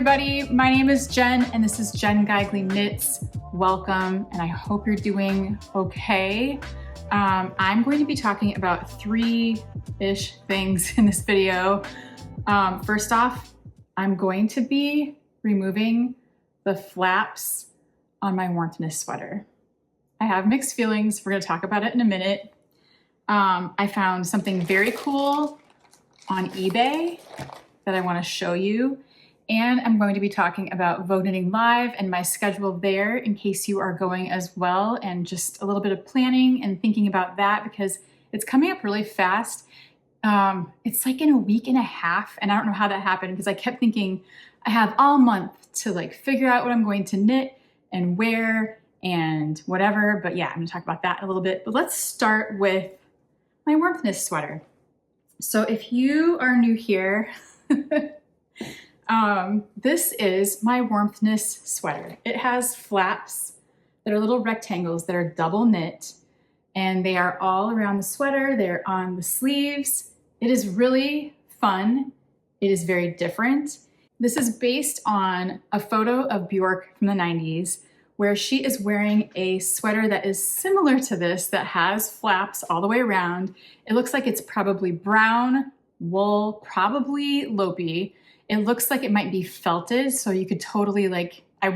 everybody, my name is Jen and this is Jen Geigley Knits. Welcome, and I hope you're doing okay. I'm going to be talking about three-ish things in this video. First off, I'm going to be removing the flaps on my Warmthness sweater. I have mixed feelings. We're going to talk about it in a minute. I found something very cool on eBay that I want to show you. And I'm going to be talking about Vogue Knitting Live and my schedule there in case you are going as well, and just a little bit of planning and thinking about that because it's coming up really fast. It's like in a week and a half, and I don't know how that happened because I kept thinking I have all month to like figure out what I'm going to knit and wear and whatever. But yeah, I'm going to talk about that in a little bit. But let's start with my Warmthness sweater. So if you are new here, this is my Warmthness sweater. It has flaps that are little rectangles that are double knit, and they are all around the sweater. They're on the sleeves. It is really fun. It is very different. This is based on a photo of Bjork from the 90s, where she is wearing a sweater that is similar to this, that has flaps all the way around. It looks like it's probably brown wool, probably Lopi. It looks like it might be felted, so you could totally like, I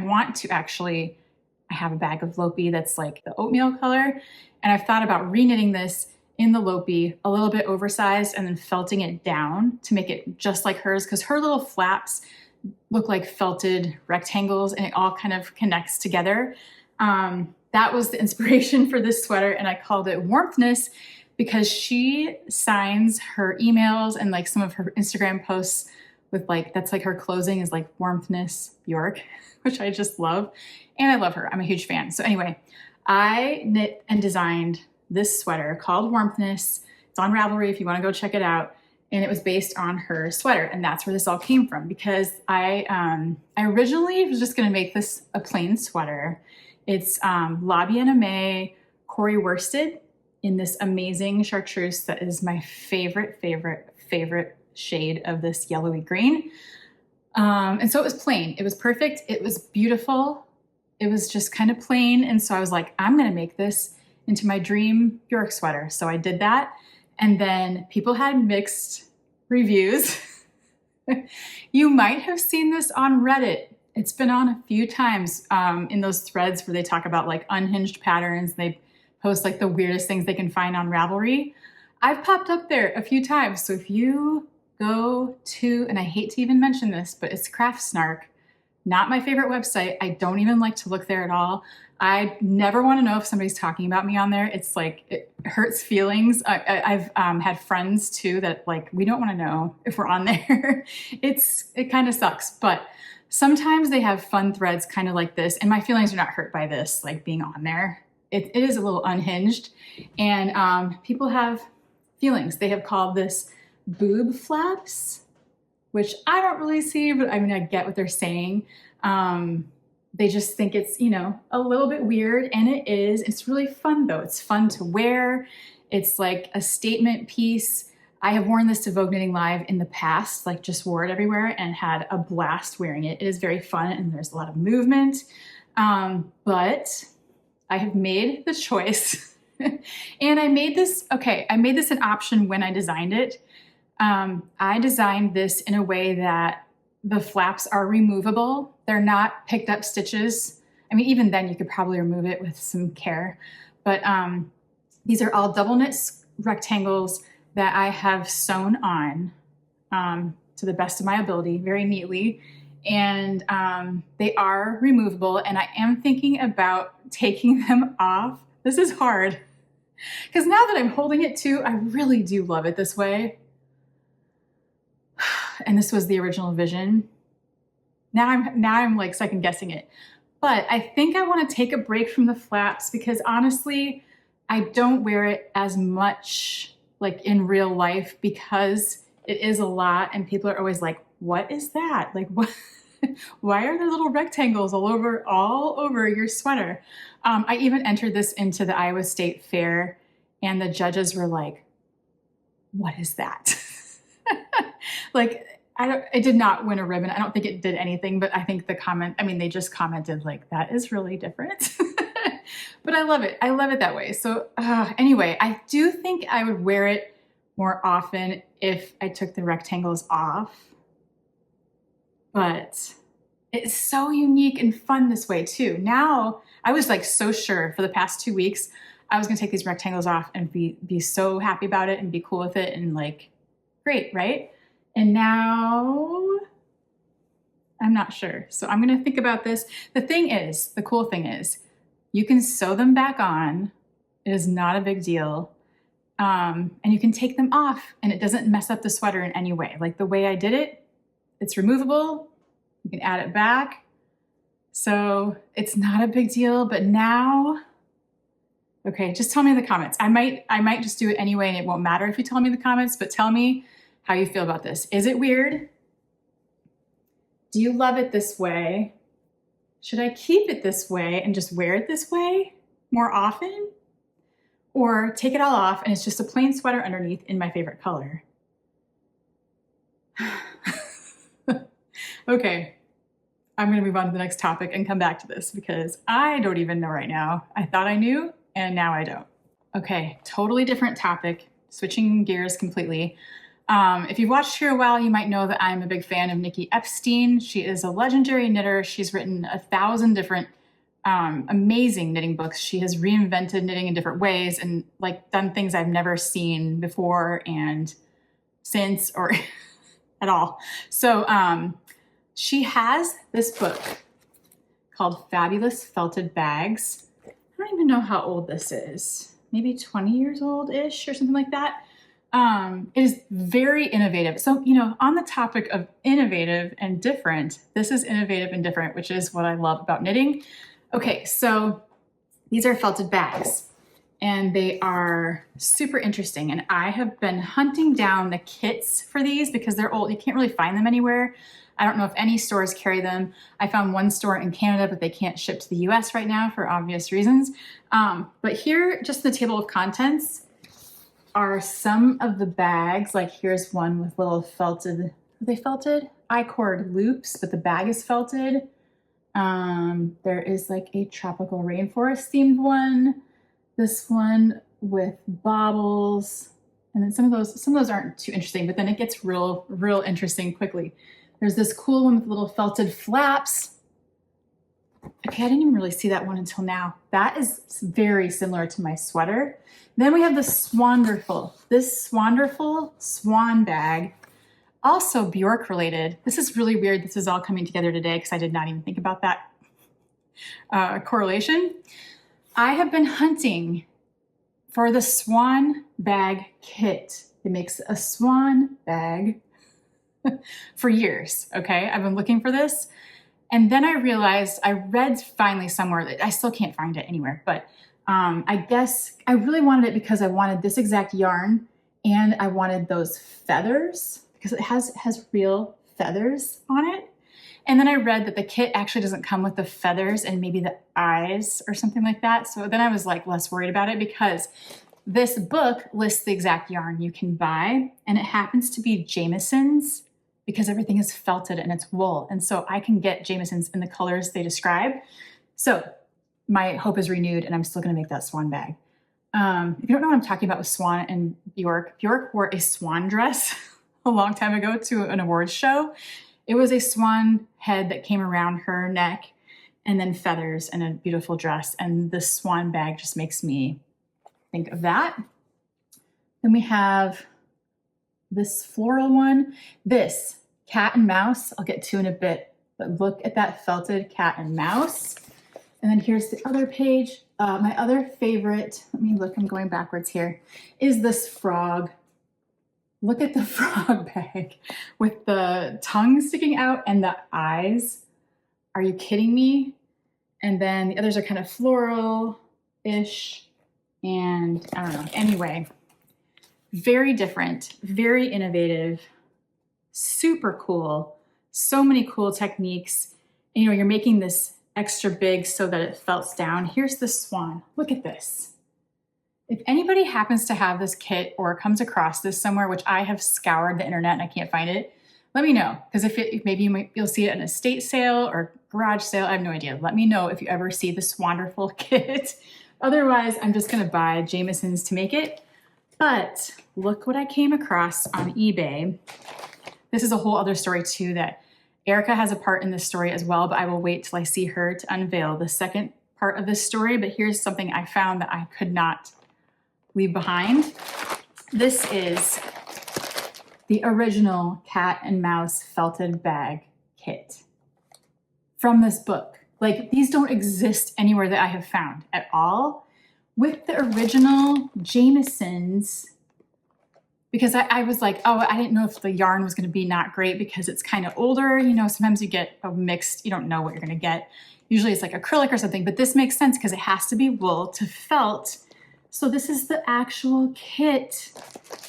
have a bag of Lopi that's like the oatmeal color, and I've thought about reknitting this in the Lopi, a little bit oversized, and then felting it down to make it just like hers, because her little flaps look like felted rectangles and it all kind of connects together. That was the inspiration for this sweater, and I called it Warmthness because she signs her emails and like some of her Instagram posts with like, that's like her closing is like Warmthness Bjork, which I just love. And I love her. I'm a huge fan. So anyway, I knit and designed this sweater called Warmthness. It's on Ravelry if you want to go check it out. And it was based on her sweater. And that's where this all came from, because I originally was just going to make this a plain sweater. It's Lobby and May Corey worsted in this amazing chartreuse that is my favorite shade of this yellowy green. And so it was plain. It was perfect. It was beautiful. It was just kind of plain. And so I was like, I'm going to make this into my dream Bjork sweater. So I did that. And then people had mixed reviews. You might have seen this on Reddit. It's been on a few times in those threads where they talk about like unhinged patterns. They post like the weirdest things they can find on Ravelry. I've popped up there a few times. So if you go to, and I hate to even mention this, but it's Craft Snark, not my favorite website. I don't even like to look there at all. I never want to know if somebody's talking about me on there. It's like, it hurts feelings. I've had friends too that like, we don't want to know if we're on there. It kind of sucks, but sometimes they have fun threads kind of like this, and my feelings are not hurt by this, like being on there. It is a little unhinged, and people have feelings. They have called this boob flaps, which I don't really see, but I mean, I get what they're saying. They just think it's, you know, a little bit weird, and it is. It's really fun though. It's fun to wear. It's like a statement piece. I have worn this to Vogue Knitting Live in the past, like just wore it everywhere and had a blast wearing it. It is very fun and there's a lot of movement. But I have made the choice and I made this an option when I designed it. I designed this in a way that the flaps are removable. They're not picked up stitches. I mean, even then you could probably remove it with some care, but these are all double knit rectangles that I have sewn on to the best of my ability, very neatly. And they are removable, and I am thinking about taking them off. This is hard because now that I'm holding it too, I really do love it this way. And this was the original vision. Now I'm like second guessing it, but I think I want to take a break from the flaps because honestly, I don't wear it as much like in real life because it is a lot, and people are always like, what is that? Like, what? Why are there little rectangles all over your sweater? I even entered this into the Iowa State Fair, and the judges were like, what is that? Like, it did not win a ribbon. I don't think it did anything, but I think they just commented like, that is really different. But I love it. I love it that way. So anyway, I do think I would wear it more often if I took the rectangles off. But it's so unique and fun this way too. Now, I was like so sure for the past 2 weeks, I was gonna take these rectangles off and be so happy about it and be cool with it and like, great, right? And now I'm not sure. So I'm gonna think about this. The cool thing is, you can sew them back on. It is not a big deal. And you can take them off and it doesn't mess up the sweater in any way. Like the way I did it, it's removable. You can add it back. So it's not a big deal, but now, okay, just tell me in the comments. I might just do it anyway and it won't matter if you tell me in the comments, but tell me how you feel about this. Is it weird? Do you love it this way? Should I keep it this way and just wear it this way more often? Or take it all off and it's just a plain sweater underneath in my favorite color? Okay, I'm gonna move on to the next topic and come back to this because I don't even know right now. I thought I knew and now I don't. Okay, totally different topic, switching gears completely. If you've watched here a while, you might know that I'm a big fan of Nikki Epstein. She is a legendary knitter. She's written 1,000 different amazing knitting books. She has reinvented knitting in different ways and like done things I've never seen before and since or at all. So she has this book called Fabulous Felted Bags. I don't even know how old this is. Maybe 20 years old-ish or something like that. It is very innovative. So, on the topic of innovative and different, this is innovative and different, which is what I love about knitting. Okay, so these are felted bags and they are super interesting. And I have been hunting down the kits for these because they're old. You can't really find them anywhere. I don't know if any stores carry them. I found one store in Canada, but they can't ship to the US right now for obvious reasons. But here, just the table of contents, are some of the bags. Like here's one with little felted, are they felted? I-cord loops, but the bag is felted. There is like a tropical rainforest themed one. This one with baubles. And then some of those aren't too interesting, but then it gets real interesting quickly. There's this cool one with little felted flaps. Okay, I didn't even really see that one until now. That is very similar to my sweater. Then we have this Swanderful swan bag, also Bjork related. This is really weird. This is all coming together today because I did not even think about that correlation. I have been hunting for the swan bag kit. It makes a swan bag for years, okay? I've been looking for this. And then I realized, I read finally somewhere that I still can't find it anywhere, but I guess I really wanted it because I wanted this exact yarn and I wanted those feathers because it has real feathers on it. And then I read that the kit actually doesn't come with the feathers and maybe the eyes or something like that. So then I was like less worried about it because this book lists the exact yarn you can buy and it happens to be Jamison's because everything is felted and it's wool. And so I can get Jamison's in the colors they describe. So my hope is renewed and I'm still gonna make that swan bag. If you don't know what I'm talking about with Swan and Bjork wore a swan dress a long time ago to an awards show. It was a swan head that came around her neck and then feathers and a beautiful dress. And the swan bag just makes me think of that. Then we have this floral one, this cat and mouse, I'll get to in a bit, but look at that felted cat and mouse. And then here's the other page. My other favorite, let me look, I'm going backwards here, is this frog. Look at the frog bag with the tongue sticking out and the eyes. Are you kidding me? And then the others are kind of floral-ish and I don't know. Anyway, very different, very innovative, super cool, so many cool techniques. You know, you're making this extra big so that it felts down. Here's the swan. Look at this. If anybody happens to have this kit or comes across this somewhere, which I have scoured the internet and I can't find it, Let me know, because maybe you'll see it in an estate sale or garage sale. I have no idea. Let me know if you ever see this wonderful kit. Otherwise, I'm just gonna buy Jamison's to make it. But look what I came across on eBay. This is a whole other story too, that Erica has a part in this story as well, but I will wait till I see her to unveil the second part of this story. But here's something I found that I could not leave behind. This is the original cat and mouse felted bag kit from this book. Like, these don't exist anywhere that I have found at all, with the original Jamison's, because I was like, oh, I didn't know if the yarn was going to be not great because it's kind of older. You know, sometimes you get a mixed, you don't know what you're going to get. Usually it's like acrylic or something, but this makes sense because it has to be wool to felt. So this is the actual kit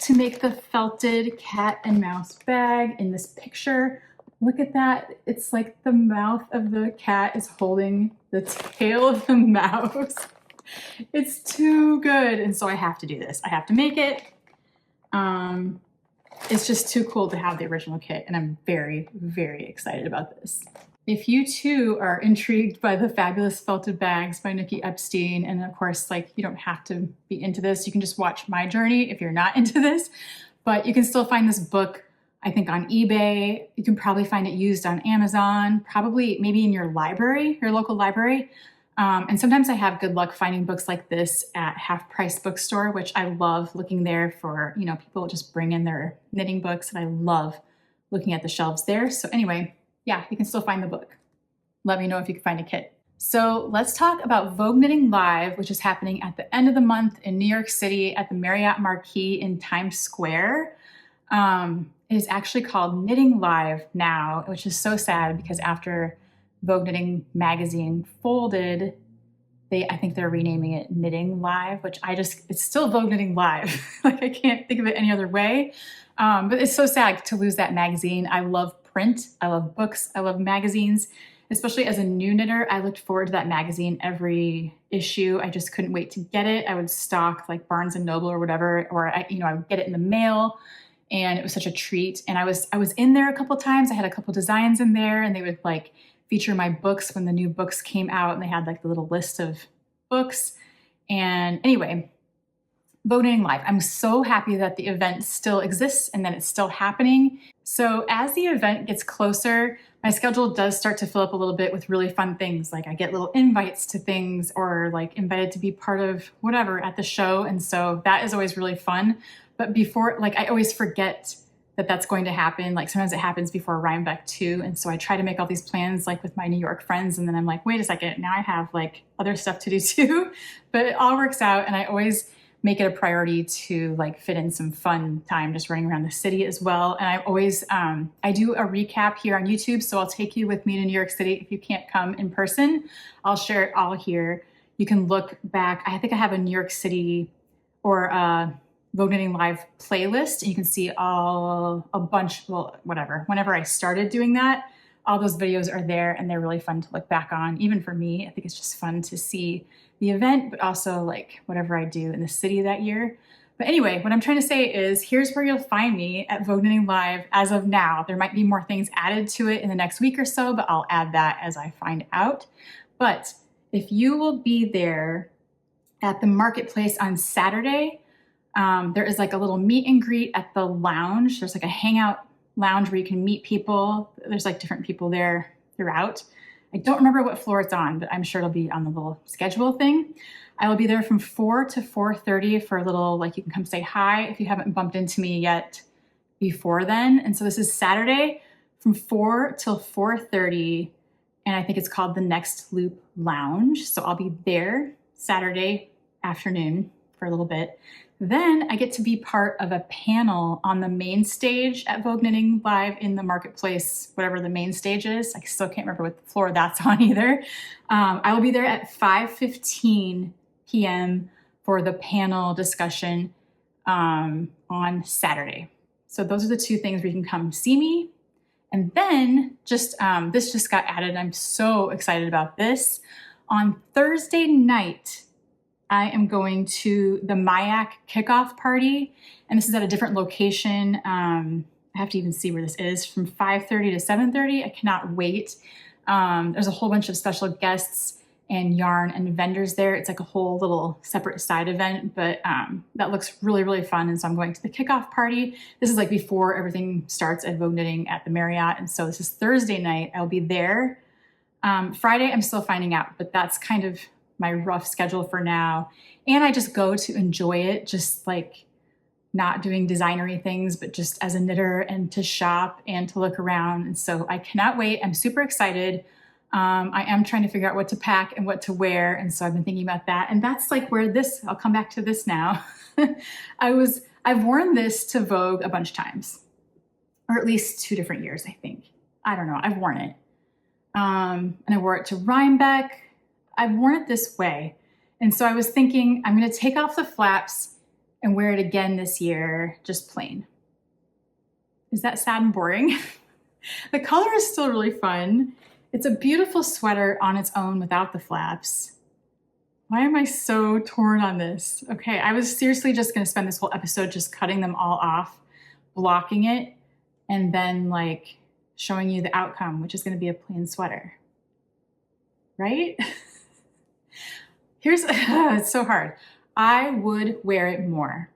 to make the felted cat and mouse bag in this picture. Look at that. It's like the mouth of the cat is holding the tail of the mouse. It's too good. And so I have to do this. I have to make it. It's just too cool to have the original kit, and I'm very, very excited about this. If you too are intrigued by the fabulous felted bags by Nikki Epstein, and of course, like, you don't have to be into this, you can just watch my journey if you're not into this, but you can still find this book, I think, on eBay. You can probably find it used on Amazon, probably maybe in your library, your local library. And sometimes I have good luck finding books like this at Half Price Bookstore, which I love looking there for, you know, people just bring in their knitting books, and I love looking at the shelves there. So anyway, yeah, you can still find the book. Let me know if you can find a kit. So let's talk about Vogue Knitting Live, which is happening at the end of the month in New York City at the Marriott Marquis in Times Square. It is actually called Knitting Live now, which is so sad because after Vogue Knitting magazine folded, I think they're renaming it Knitting Live, which it's still Vogue Knitting Live. Like, I can't think of it any other way. But it's so sad to lose that magazine. I love print. I love books. I love magazines, especially as a new knitter. I looked forward to that magazine every issue. I just couldn't wait to get it. I would stalk like Barnes and Noble or whatever, or I would get it in the mail, and it was such a treat. And I was in there a couple times. I had a couple designs in there, and they would like feature my books when the new books came out, and they had like the little list of books. And anyway, Vogue Knitting Live. I'm so happy that the event still exists and that it's still happening. So as the event gets closer, my schedule does start to fill up a little bit with really fun things. Like, I get little invites to things, or like invited to be part of whatever at the show. And so that is always really fun. But before, like, I always forget that that's going to happen. Like, sometimes it happens before Rhinebeck too. And so I try to make all these plans like with my New York friends. And then I'm like, wait a second, now I have like other stuff to do too. But it all works out. And I always make it a priority to like fit in some fun time just running around the city as well. And I always, I do a recap here on YouTube. So I'll take you with me to New York City. If you can't come in person, I'll share it all here. You can look back. I think I have a New York City or Vogue Knitting Live playlist. And you can see a bunch, well, whatever. Whenever I started doing that, all those videos are there, and they're really fun to look back on. Even for me, I think it's just fun to see the event, but also like whatever I do in the city that year. But anyway, what I'm trying to say is, here's where you'll find me at Vogue Knitting Live as of now. There might be more things added to it in the next week or so, but I'll add that as I find out. But if you will be there at the marketplace on Saturday, there is like a little meet and greet at the lounge. There's like a hangout lounge where you can meet people. There's like different people there throughout. I don't remember what floor it's on, but I'm sure it'll be on the little schedule thing. I will be there from 4 to 4:30 for a little, like, you can come say hi if you haven't bumped into me yet before then. And so this is Saturday from 4 till 4:30. And I think it's called the Next Loop Lounge. So I'll be there Saturday afternoon for a little bit. Then I get to be part of a panel on the main stage at Vogue Knitting Live in the marketplace, whatever the main stage is. I still can't remember what floor that's on either. I will be there at 5:15 p.m. for the panel discussion on Saturday. So those are the two things where you can come see me. And then this just got added. I'm so excited about this. On Thursday night, I am going to the MIAC kickoff party, and this is at a different location. I I have to even see where this is, from 5:30 to 7:30. I cannot wait. There's a whole bunch of special guests and yarn and vendors there. It's like a whole little separate side event, but that looks really, really fun. And so I'm going to the kickoff party. This is like before everything starts at Vogue Knitting at the Marriott. And so this is Thursday night. I'll be there. Friday, I'm still finding out, but that's kind of my rough schedule for now. And I just go to enjoy it, just like not doing designery things, but just as a knitter and to shop and to look around. And so I cannot wait. I'm super excited. I am trying to figure out what to pack and what to wear. And so I've been thinking about that. And that's like where I'll come back to this now. I've worn this to Vogue a bunch of times, or at least 2 different years, I think. I don't know. I've worn it. And I wore it to Rhinebeck. I've worn it this way. And so I was thinking, I'm going to take off the flaps and wear it again this year, just plain. Is that sad and boring? The color is still really fun. It's a beautiful sweater on its own without the flaps. Why am I so torn on this? Okay, I was seriously just going to spend this whole episode just cutting them all off, blocking it, and then like showing you the outcome, which is going to be a plain sweater. Right? It's so hard. I would wear it more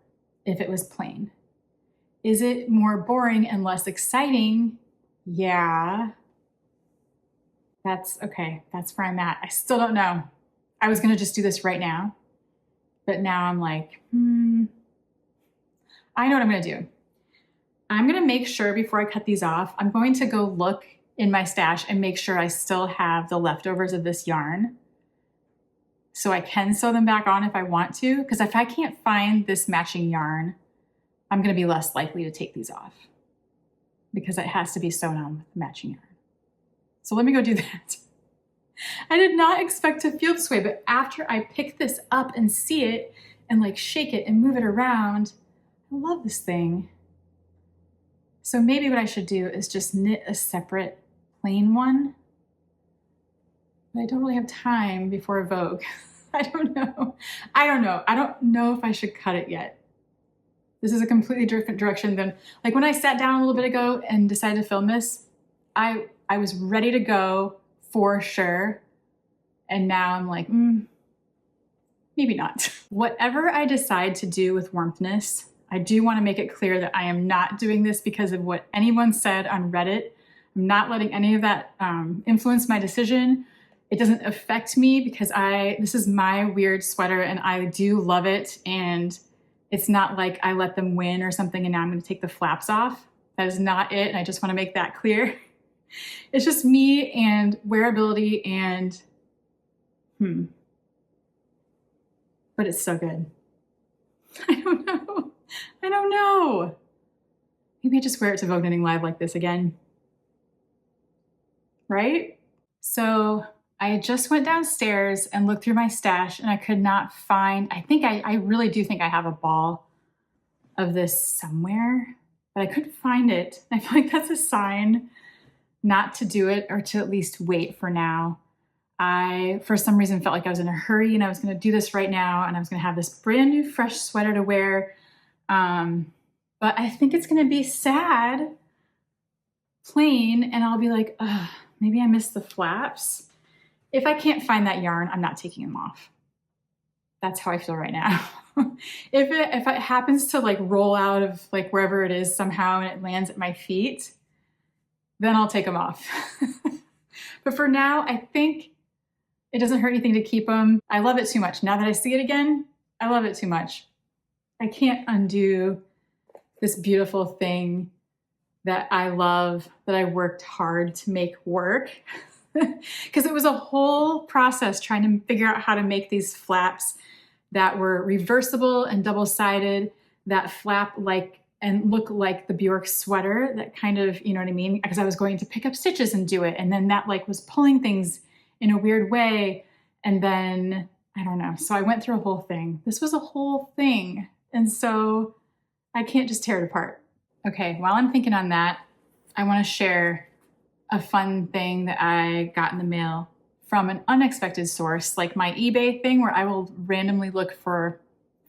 if it was plain. Is it more boring and less exciting? Yeah. That's okay. That's where I'm at. I still don't know. I was going to just do this right now, but now I'm like, I know what I'm going to do. I'm going to make sure before I cut these off, I'm going to go look in my stash and make sure I still have the leftovers of this yarn so I can sew them back on if I want to. Because if I can't find this matching yarn, I'm going to be less likely to take these off because it has to be sewn on with the matching yarn. So let me go do that. I did not expect to feel this way, but after I pick this up and see it and like shake it and move it around, I love this thing. So maybe what I should do is just knit a separate plain one. But I don't really have time before Vogue. I don't know. I don't know if I should cut it yet. This is a completely different direction than, like when I sat down a little bit ago and decided to film this, I was ready to go for sure. And now I'm like, maybe not. Whatever I decide to do with Warmthness, I do want to make it clear that I am not doing this because of what anyone said on Reddit. I'm not letting any of that influence my decision. It doesn't affect me because this is my weird sweater and I do love it. And it's not like I let them win or something and now I'm going to take the flaps off. That is not it. And I just want to make that clear. It's just me and wearability and, but it's so good. I don't know. Maybe I just wear it to Vogue Knitting Live like this again. Right? So I just went downstairs and looked through my stash and I could not find, I really do think I have a ball of this somewhere, but I couldn't find it. I feel like that's a sign not to do it or to at least wait for now. I, for some reason, felt like I was in a hurry and I was going to do this right now and I was going to have this brand new fresh sweater to wear. But I think it's going to be sad, plain, and I'll be like, maybe I missed the flaps. If I can't find that yarn, I'm not taking them off. That's how I feel right now. If it happens to like roll out of like wherever it is somehow and it lands at my feet, then I'll take them off. But for now, I think it doesn't hurt anything to keep them. I love it too much. Now that I see it again, I love it too much. I can't undo this beautiful thing that I love, that I worked hard to make work. Because it was a whole process trying to figure out how to make these flaps that were reversible and double-sided, that flap like and look like the Bjork sweater, that kind of, you know what I mean? Because I was going to pick up stitches and do it. And then that like was pulling things in a weird way. And then, I don't know. So I went through a whole thing. This was a whole thing. And so I can't just tear it apart. Okay, while I'm thinking on that, I want to share a fun thing that I got in the mail from an unexpected source, like my eBay thing where I will randomly look for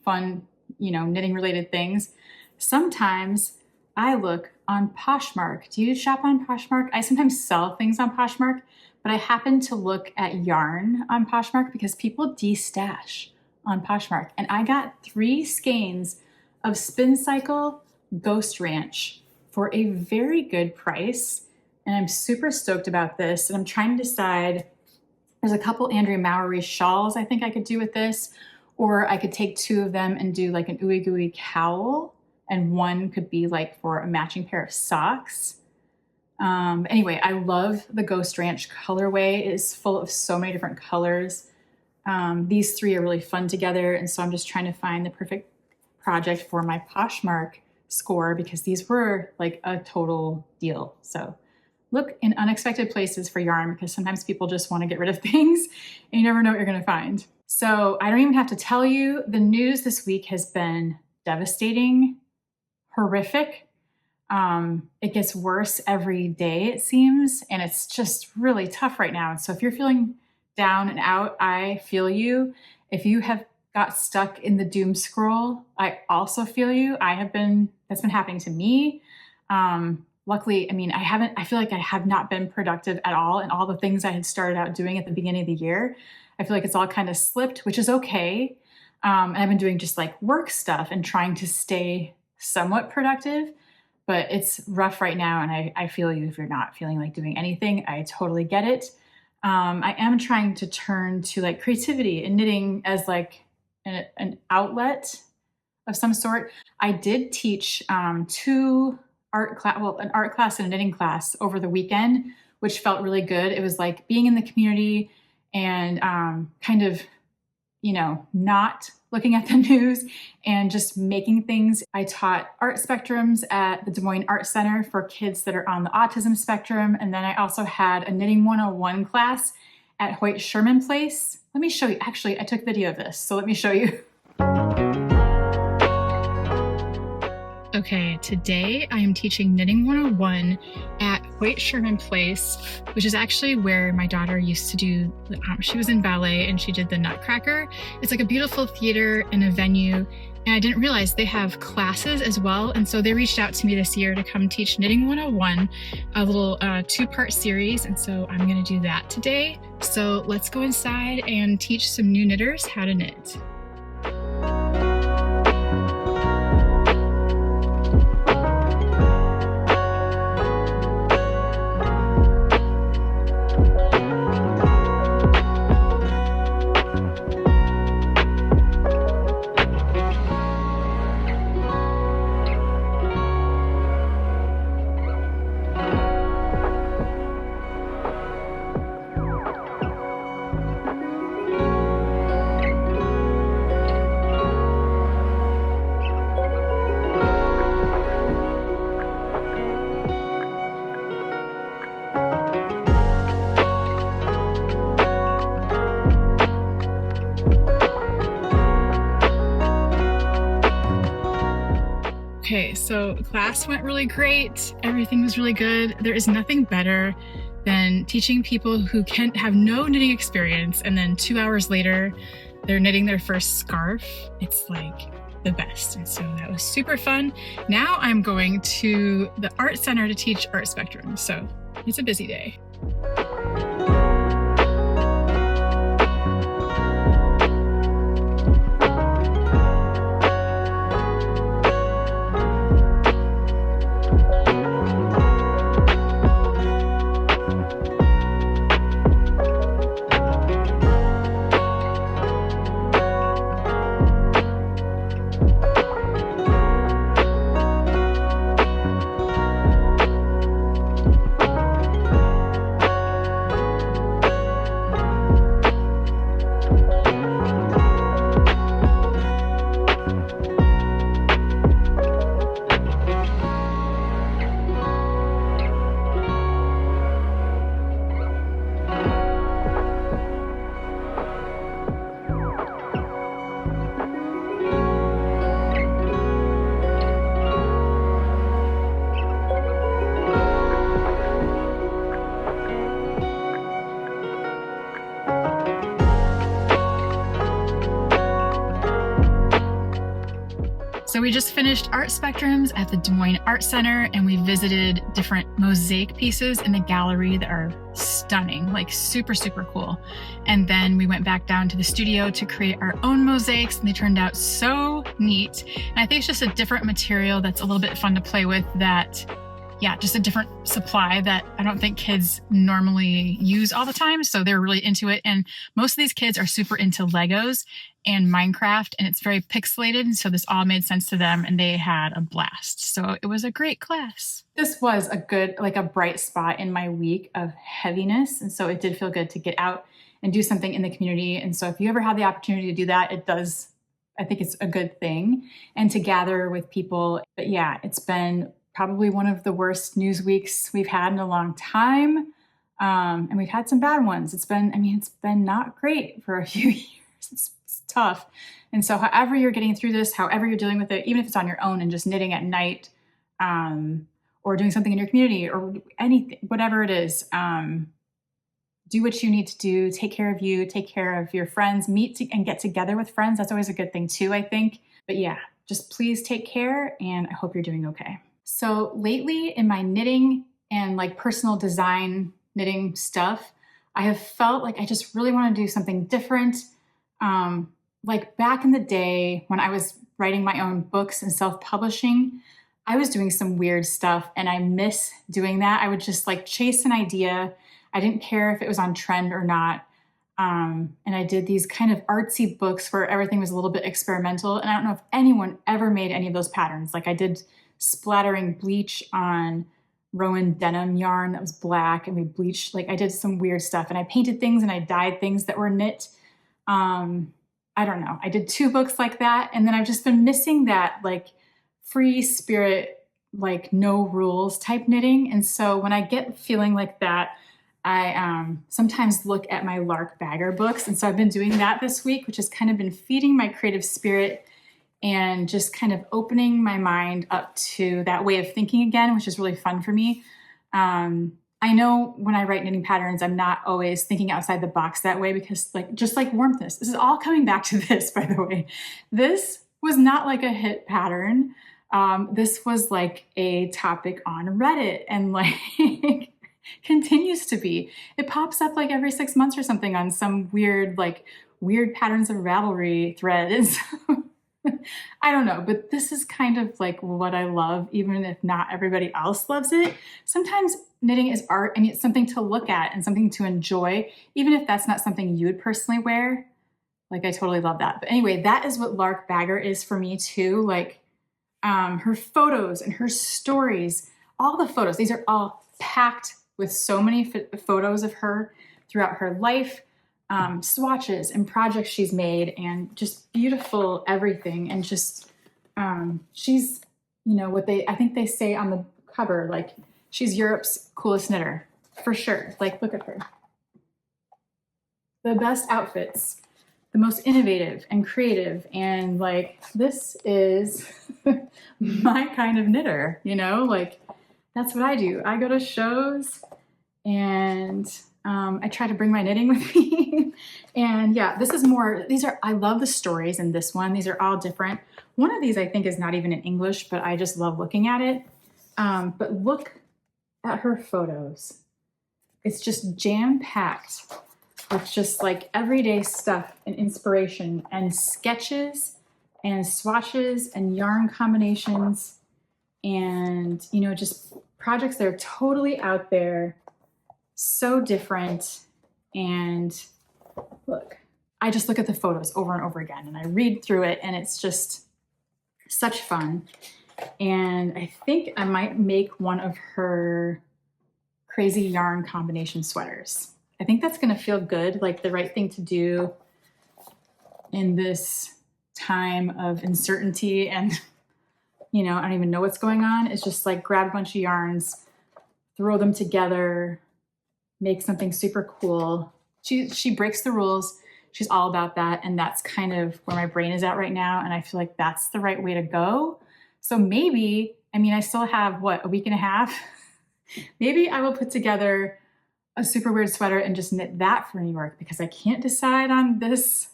fun, knitting related things. Sometimes I look on Poshmark. Do you shop on Poshmark? I sometimes sell things on Poshmark, but I happen to look at yarn on Poshmark because people de-stash on Poshmark. And I got 3 skeins of Spin Cycle Ghost Ranch for a very good price. And I'm super stoked about this. And I'm trying to decide, there's a couple Andrea Mowry shawls I think I could do with this, or I could take 2 of them and do like an ooey gooey cowl, and one could be like for a matching pair of socks. Anyway, I love the Ghost Ranch colorway. It is full of so many different colors. These 3 are really fun together. And so I'm just trying to find the perfect project for my Poshmark score, because these were like a total deal. So look in unexpected places for yarn, because sometimes people just want to get rid of things and you never know what you're going to find. So I don't even have to tell you, the news this week has been devastating, horrific. It gets worse every day, it seems, and it's just really tough right now. And so if you're feeling down and out, I feel you. If you have got stuck in the doom scroll, I also feel you. That's been happening to me. Luckily, I mean, I feel like I have not been productive at all. And all the things I had started out doing at the beginning of the year, I feel like it's all kind of slipped, which is okay. And I've been doing just like work stuff and trying to stay somewhat productive, but it's rough right now. And I feel you if you're not feeling like doing anything. I totally get it. I am trying to turn to like creativity and knitting as like an outlet of some sort. I did teach 2 an art class and a knitting class over the weekend, which felt really good. It was like being in the community and kind of, not looking at the news and just making things. I taught art spectrums at the Des Moines Art Center for kids that are on the autism spectrum. And then I also had a Knitting 101 class at Hoyt Sherman Place. Let me show you. Actually, I took video of this, so let me show you. Okay, today I am teaching Knitting 101 at Hoyt Sherman Place, which is actually where my daughter used to do, she was in ballet and she did the Nutcracker. It's like a beautiful theater and a venue, and I didn't realize they have classes as well. And so they reached out to me this year to come teach Knitting 101, a little 2-part series. And so I'm gonna do that today. So let's go inside and teach some new knitters how to knit. Okay, so class went really great. Everything was really good. There is nothing better than teaching people who have no knitting experience, and then 2 hours later, they're knitting their first scarf. It's like the best. And so that was super fun. Now I'm going to the art center to teach art spectrum. So it's a busy day. So we just finished Art Spectrums at the Des Moines Art Center, and we visited different mosaic pieces in the gallery that are stunning, like super, super cool. And then we went back down to the studio to create our own mosaics, and they turned out so neat. And I think it's just a different material that's a little bit fun to play with that, yeah, just a different supply that I don't think kids normally use all the time. So they're really into it. And most of these kids are super into Legos and Minecraft, and it's very pixelated. And so this all made sense to them, and they had a blast. So it was a great class. This was a good, like a bright spot in my week of heaviness. And so it did feel good to get out and do something in the community. And so if you ever have the opportunity to do that, it does, I think it's a good thing. And to gather with people. But yeah, it's been probably one of the worst news weeks we've had in a long time. And we've had some bad ones. It's been not great for a few years. It's tough. And so however you're getting through this, however you're dealing with it, even if it's on your own and just knitting at night, or doing something in your community or anything, whatever it is, do what you need to do. Take care of you, take care of your friends, and get together with friends. That's always a good thing too, I think. But yeah, just please take care, and I hope you're doing okay. So lately in my knitting and like personal design knitting stuff, I have felt like I just really want to do something different. Like back in the day when I was writing my own books and self-publishing, I was doing some weird stuff, and I miss doing that. I would just like chase an idea. I didn't care if it was on trend or not. And I did these kind of artsy books where everything was a little bit experimental. And I don't know if anyone ever made any of those patterns. Like I did splattering bleach on Rowan denim yarn that was black, and we bleached, like I did some weird stuff, and I painted things and I dyed things that were knit. I don't know. I did 2 books like that. And then I've just been missing that like free spirit, like no rules type knitting. And so when I get feeling like that, I sometimes look at my Lærke Bagger books. And so I've been doing that this week, which has kind of been feeding my creative spirit and just kind of opening my mind up to that way of thinking again, which is really fun for me. I know when I write knitting patterns, I'm not always thinking outside the box that way, because like, just like Warmthness, this is all coming back to this, by the way. This was not like a hit pattern. This was like a topic on Reddit, and like continues to be. It pops up like every 6 months or something on some weird patterns of Ravelry thread. And so I don't know, but this is kind of like what I love, even if not everybody else loves it. Sometimes knitting is art, and it's something to look at and something to enjoy, even if that's not something you would personally wear. Like I totally love that. But anyway, that is what Lærke Bagger is for me too. Like her photos and her stories, all the photos, these are all packed with so many photos of her throughout her life. Swatches and projects she's made, and just beautiful everything. And just, she's, you know, I think they say on the cover, like she's Europe's coolest knitter for sure. Like, look at her. The best outfits, the most innovative and creative. And like, this is my kind of knitter, you know, like that's what I do. I go to shows and I try to bring my knitting with me. And yeah, I love the stories in this one. These are all different. One of these I think is not even in English, but I just love looking at it. But look at her photos. It's just jam-packed with just like everyday stuff and inspiration and sketches and swatches and yarn combinations and, you know, just projects that are totally out there, so different. And look, I just look at the photos over and over again and I read through it, and it's just such fun. And I think I might make one of her crazy yarn combination sweaters. I think that's going to feel good, like the right thing to do in this time of uncertainty and, you know, I don't even know what's going on. It's just like grab a bunch of yarns, throw them together, make something super cool. She breaks the rules. She's all about that. And that's kind of where my brain is at right now. And I feel like that's the right way to go. So maybe, I mean, I still have a week and a half. Maybe I will put together a super weird sweater and just knit that for New York, because I can't decide on this.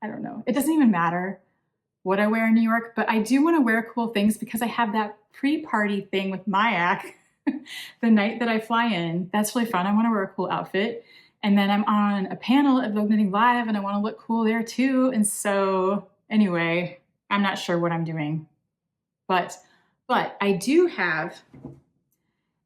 I don't know. It doesn't even matter. what I wear in New York, but I do want to wear cool things because I have that pre-party thing with Mayak the night that I fly in. That's really fun. I want to wear a cool outfit. And then I'm on a panel at Vogue Knitting Live and I want to look cool there too. And so anyway, I'm not sure what I'm doing, but I do have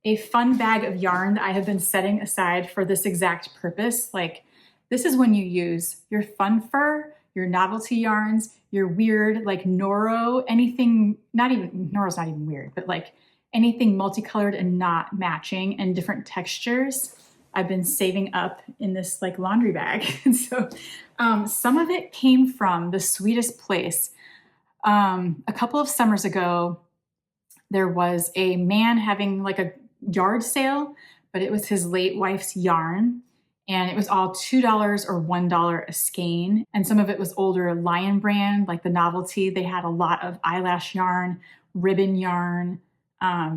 a fun bag of yarn that I have been setting aside for this exact purpose. Like, this is when you use your fun fur, your novelty yarns, your weird, like Noro, anything, Noro's not even weird, but like anything multicolored and not matching and different textures, I've been saving up in this like laundry bag. And so some of it came from the sweetest place. A couple of summers ago, there was a man having like a yard sale, but it was his late wife's yarn. And it was all $2 or $1 a skein. And some of it was older Lion brand, like the novelty. They had a lot of eyelash yarn, ribbon yarn,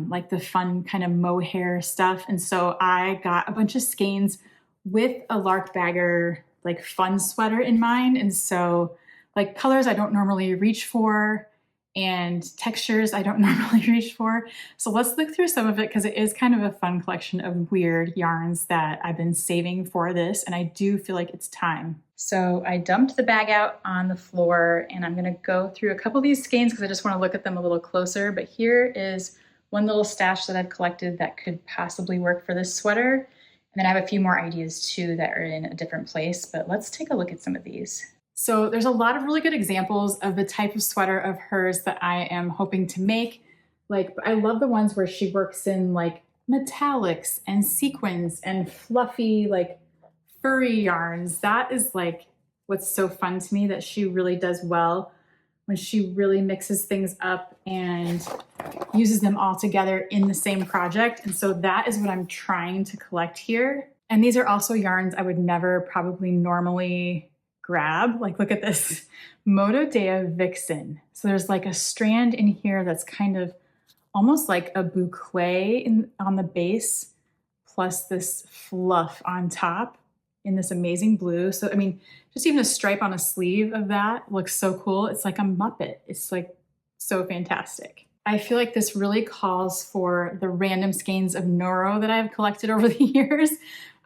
like the fun kind of mohair stuff. And so I got a bunch of skeins with a Lærke Bagger like fun sweater in mind. And so like colors I don't normally reach for and textures I don't normally reach for. So let's look through some of it because it is kind of a fun collection of weird yarns that I've been saving for this, and I do feel like it's time. So I dumped the bag out on the floor and I'm gonna go through a couple of these skeins because I just wanna look at them a little closer, but here is one little stash that I've collected that could possibly work for this sweater. And then I have a few more ideas too that are in a different place, but let's take a look at some of these. So there's a lot of really good examples of the type of sweater of hers that I am hoping to make. Like, I love the ones where she works in like metallics and sequins and fluffy, like furry yarns. That is like what's so fun to me that she really does well when she really mixes things up and uses them all together in the same project. And so that is what I'm trying to collect here. And these are also yarns I would never probably normally grab. Like, look at this Moto Dea Vixen. So there's like a strand in here that's kind of almost like a boucle on the base, plus this fluff on top in this amazing blue. So, I mean, just even a stripe on a sleeve of that looks so cool. It's like a Muppet. It's like so fantastic. I feel like this really calls for the random skeins of Noro that I've collected over the years.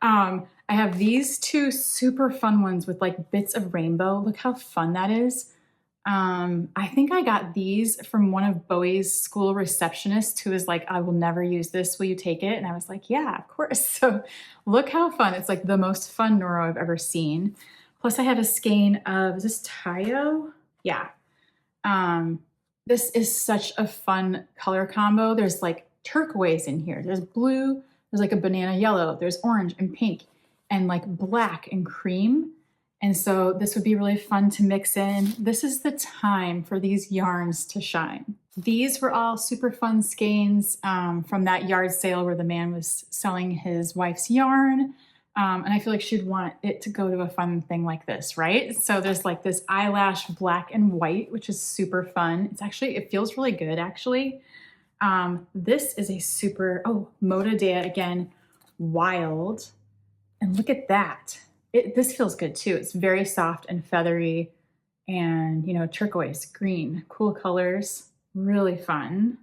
I have these two super fun ones with like bits of rainbow. Look how fun that is. I think I got these from one of Bowie's school receptionists who was like, I will never use this. Will you take it? And I was like, yeah, of course. So look how fun. It's like the most fun Noro I've ever seen. Plus I have a skein of, is this Tayo? Yeah. This is such a fun color combo. There's like turquoise in here. There's blue. There's like a banana yellow. There's orange and pink and like black and cream. And so this would be really fun to mix in. This is the time for these yarns to shine. These were all super fun skeins from that yard sale where the man was selling his wife's yarn. And I feel like she'd want it to go to a fun thing like this, right? So there's like this eyelash black and white, which is super fun. It's actually, it feels really good actually. This is a super, Moto Dea again, wild. And look at that. This feels good too. It's very soft and feathery and, you know, turquoise, green, cool colors, really fun.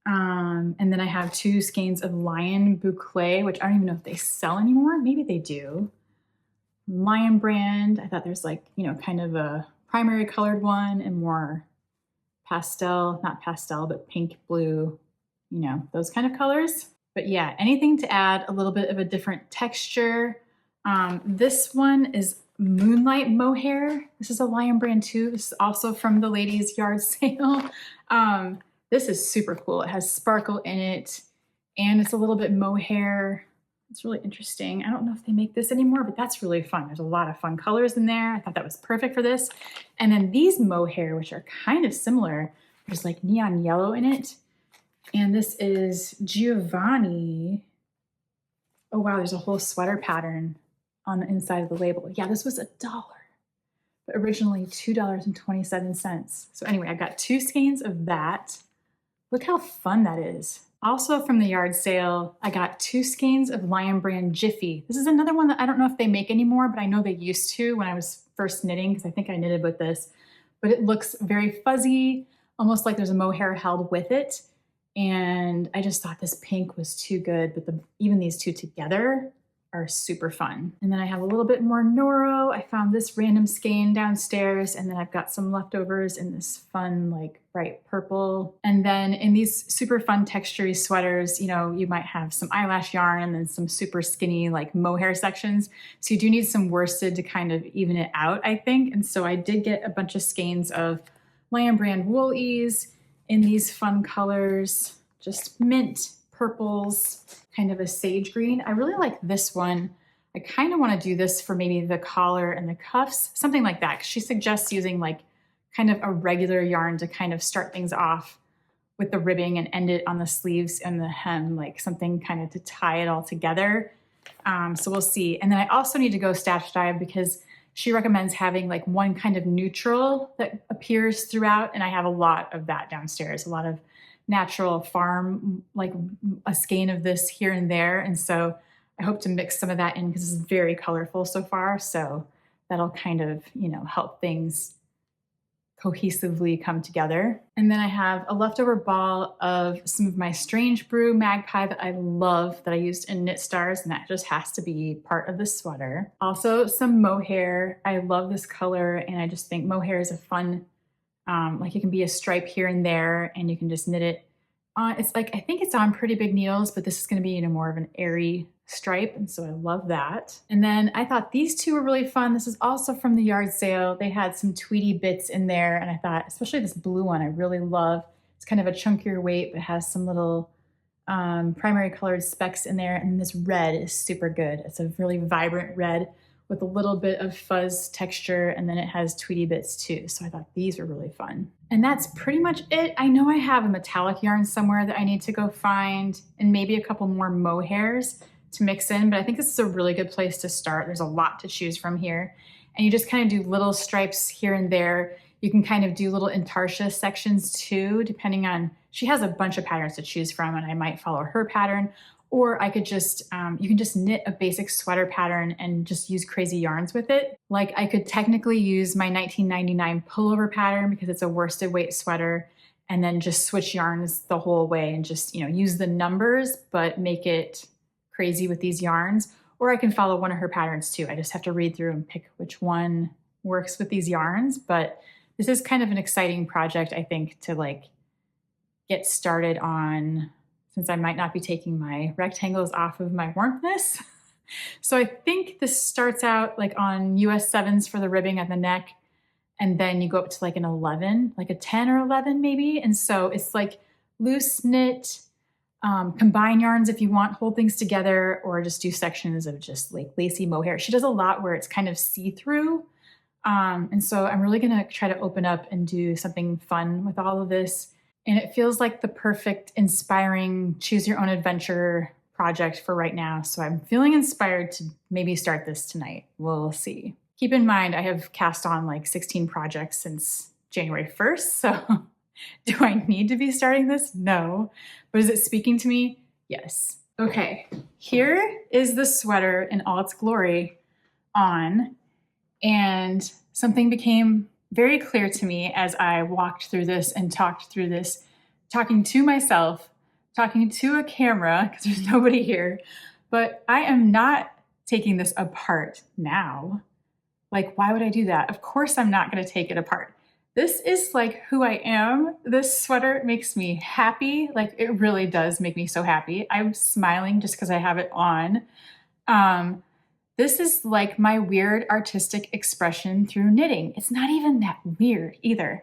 And then I have two skeins of Lion Boucle, which I don't even know if they sell anymore. Maybe they do. Lion brand. I thought there's like, you know, kind of a primary colored one and more pastel, not pastel, but pink, blue, you know, those kind of colors. But yeah, anything to add a little bit of a different texture. This one is Moonlight Mohair. This is a Lion brand too. This is also from the ladies' yard sale. This is super cool. It has sparkle in it and it's a little bit mohair. It's really interesting. I don't know if they make this anymore, but that's really fun. There's a lot of fun colors in there. I thought that was perfect for this. And then these mohair, which are kind of similar, there's like neon yellow in it. And this is Giovanni. Oh wow, there's a whole sweater pattern on the inside of the label. Yeah, this was $1, but originally $2.27. So anyway, I got two skeins of that. Look how fun that is. Also from the yard sale, I got two skeins of Lion brand Jiffy. This is another one that I don't know if they make anymore, but I know they used to when I was first knitting because I think I knitted with this. but it looks very fuzzy, almost like there's a mohair held with it. And I just thought this pink was too good, but even these two together are super fun. And then I have a little bit more Noro. I found this random skein downstairs, and then I've got some leftovers in this fun, like bright purple. And then in these super fun textury sweaters, you know, you might have some eyelash yarn and then some super skinny like mohair sections. So you do need some worsted to kind of even it out, I think. And so I did get a bunch of skeins of Lamb brand wool-ease in these fun colors, just mint, purples, kind of a sage green. I really like this one. I kind of want to do this for maybe the collar and the cuffs, something like that. 'Cause she suggests using like kind of a regular yarn to kind of start things off with the ribbing and end it on the sleeves and the hem, like something kind of to tie it all together. So we'll see. And then I also need to go stash dive because she recommends having like one kind of neutral that appears throughout. And I have a lot of that downstairs, a lot of natural farm, like a skein of this here and there. And so I hope to mix some of that in because this is very colorful so far. So that'll kind of, you know, help things cohesively come together. And then I have a leftover ball of some of my Strange Brew Magpie that I love that I used in Knit Stars, and that just has to be part of the sweater. Also some mohair. I love this color, and I just think mohair is a fun, like it can be a stripe here and there, and you can just knit it on. It's like, I think it's on pretty big needles, but this is going to be, you know, more of an airy stripe. And so I love that. And then I thought these two were really fun. This is also from the yard sale. They had some tweedy bits in there. And I thought, especially this blue one, I really love. It's kind of a chunkier weight, but has some little primary colored specks in there. And this red is super good. It's a really vibrant red with a little bit of fuzz texture. And then it has tweedy bits too. So I thought these were really fun. And that's pretty much it. I know I have a metallic yarn somewhere that I need to go find, and maybe a couple more mohairs to mix in, but I think this is a really good place to start. There's a lot to choose from here. And you just kind of do little stripes here and there. You can kind of do little intarsia sections too, depending on, she has a bunch of patterns to choose from, and I might follow her pattern, or I could just, you can just knit a basic sweater pattern and just use crazy yarns with it. Like I could technically use my 1999 pullover pattern because it's a worsted weight sweater, and then just switch yarns the whole way and just, you know, use the numbers, but make it crazy with these yarns. Or I can follow one of her patterns too. I just have to read through and pick which one works with these yarns. But this is kind of an exciting project, I think, to like get started on, since I might not be taking my rectangles off of my Warmthness. So I think this starts out like on US 7s for the ribbing at the neck, and then you go up to like an 11, like a 10 or 11 maybe. And so it's like loose knit, combine yarns if you want, hold things together, or just do sections of just like lacy mohair. She does a lot where it's kind of see-through. And so I'm really gonna try to open up and do something fun with all of this. And it feels like the perfect, inspiring, choose your own adventure project for right now. So I'm feeling inspired to maybe start this tonight. We'll see. Keep in mind, I have cast on like 16 projects since January 1st. So do I need to be starting this? No. But is it speaking to me? Yes. Okay, here is the sweater in all its glory on. And something became very clear to me as I walked through this and talked through this, talking to myself, talking to a camera, because there's nobody here. But I am not taking this apart now. Like, why would I do that? Of course I'm not going to take it apart. This is like who I am. This sweater makes me happy. Like, it really does make me so happy. I'm smiling just because I have it on. This is like my weird artistic expression through knitting. It's not even that weird either.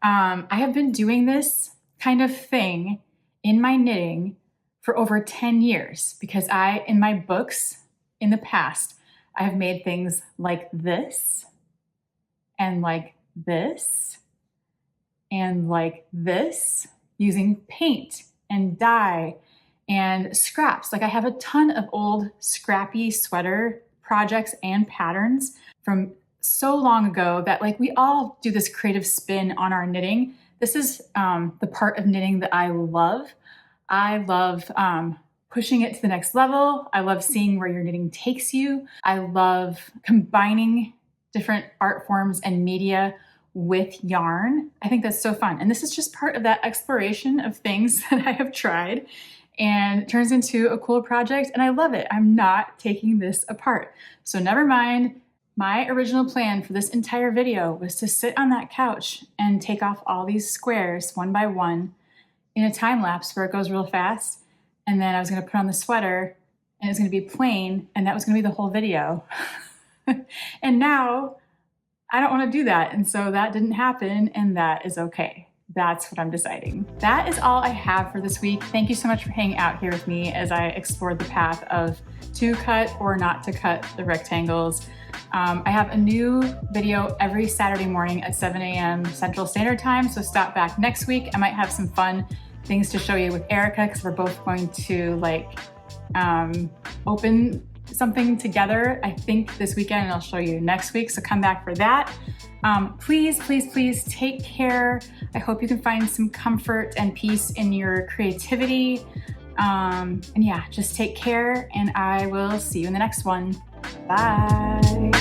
I have been doing this kind of thing in my knitting for over 10 years because in my books in the past, I have made things like this and like this and like this using paint and dye and scraps. Like I have a ton of old scrappy sweater projects and patterns from so long ago that like we all do this creative spin on our knitting. This is the part of knitting that I love. I love pushing it to the next level. I love seeing where your knitting takes you. I love combining different art forms and media with yarn. I think that's so fun. And this is just part of that exploration of things that I have tried, and it turns into a cool project, and I love it. I'm not taking this apart. So never mind. My original plan for this entire video was to sit on that couch and take off all these squares one by one in a time lapse where it goes real fast. And then I was gonna put on the sweater and it's gonna be plain, and that was gonna be the whole video. And now I don't wanna do that. And so that didn't happen, and that is okay. That's what I'm deciding. That is all I have for this week. Thank you so much for hanging out here with me as I explored the path of to cut or not to cut the rectangles. I have a new video every Saturday morning at 7 a.m. Central Standard Time, so stop back next week. I might have some fun things to show you with Erica, because we're both going to like open something together, I think this weekend, and I'll show you next week, so come back for that. Please, please, please take care. I hope you can find some comfort and peace in your creativity. And yeah, just take care, and I will see you in the next one. Bye.